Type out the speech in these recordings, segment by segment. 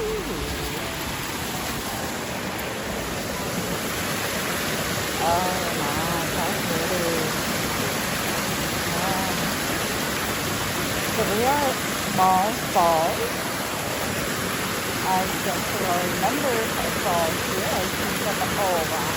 Oh my, how pretty. So we are at Mars Falls. I don't really remember how falls here. I think that, oh wow.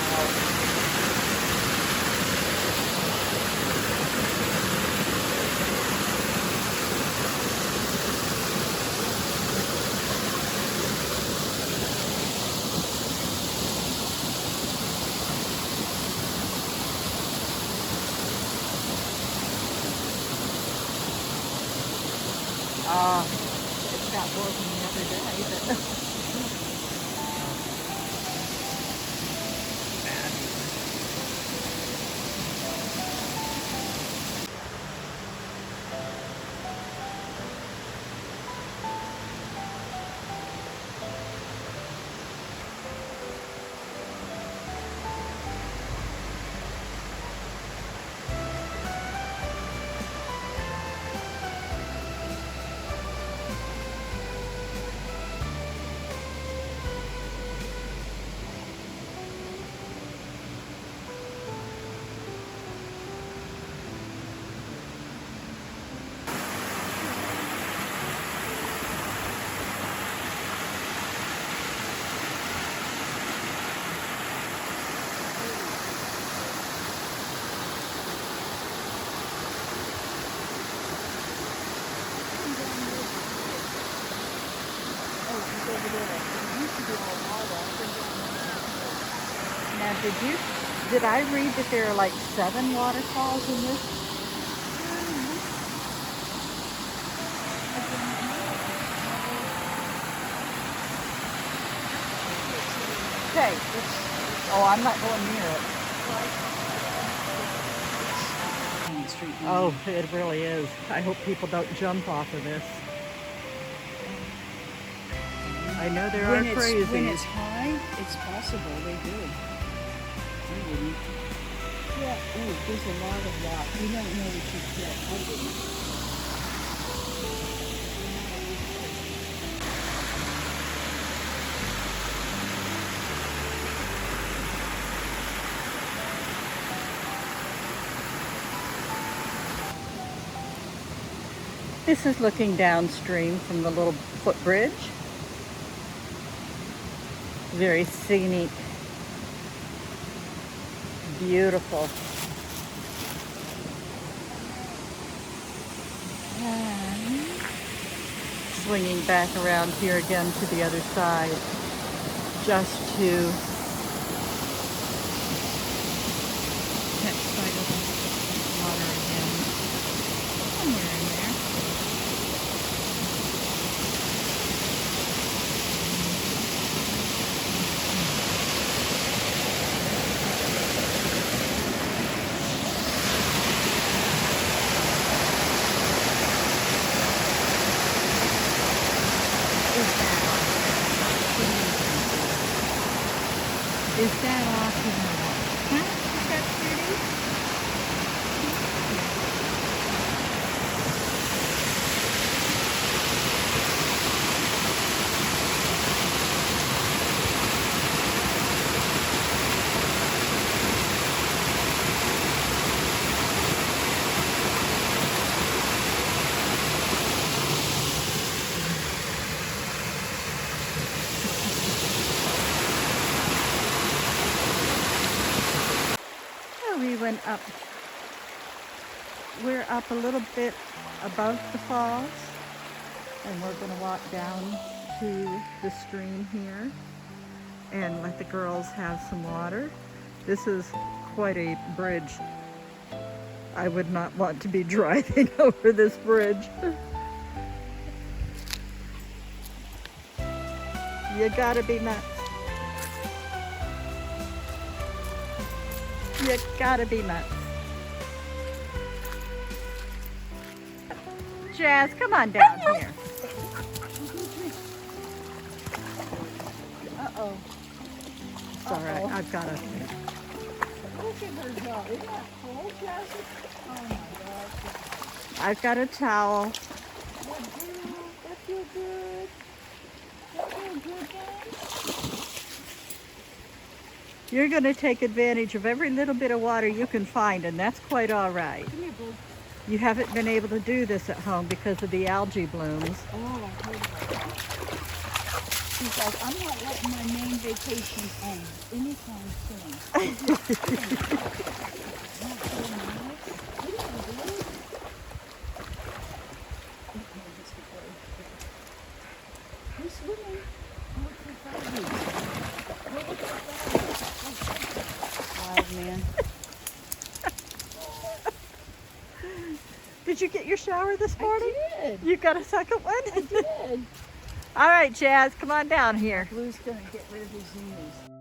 It got broken the other day, but now did I read that there are like 7 waterfalls in this? Okay. Oh, I'm not going near it. Oh, it really is. I hope people don't jump off of this. I know there are crazies. When it's high, it's possible they do. I wouldn't. Yeah. Oh, there's a lot of rock. You don't know what you get. I wouldn't. This is looking downstream from the little footbridge. Very scenic. Beautiful. And swinging back around here again to the other side, just to catch sight of the water again. Somewhere in there. Is that awesome or what? Huh? Is that pretty? We went up. We're up a little bit above the falls, and we're going to walk down to the stream here and let the girls have some water. This is quite a bridge. I would not want to be driving over this bridge. You gotta be nuts. You gotta be nuts. Jazz, come on down here. Uh-oh. It's all right. I've got a... Look at her jaw. Isn't that cold, Jasmine? Oh my gosh. I've got a towel. That feel good. That feel You're going to take advantage of every little bit of water you can find, and that's quite all right. Come here, boo. You haven't been able to do this at home because of the algae blooms. Oh, I heard about that. She's like, I'm not letting my main vacation end anytime soon. Not so nice. What are you doing? Who's swimming? Look for Friday. Look for Friday. Wild man. Did you get your shower this morning? I did. You got a second one? I did. All right, Jazz, come on down here. Blue's gonna get rid of his knees.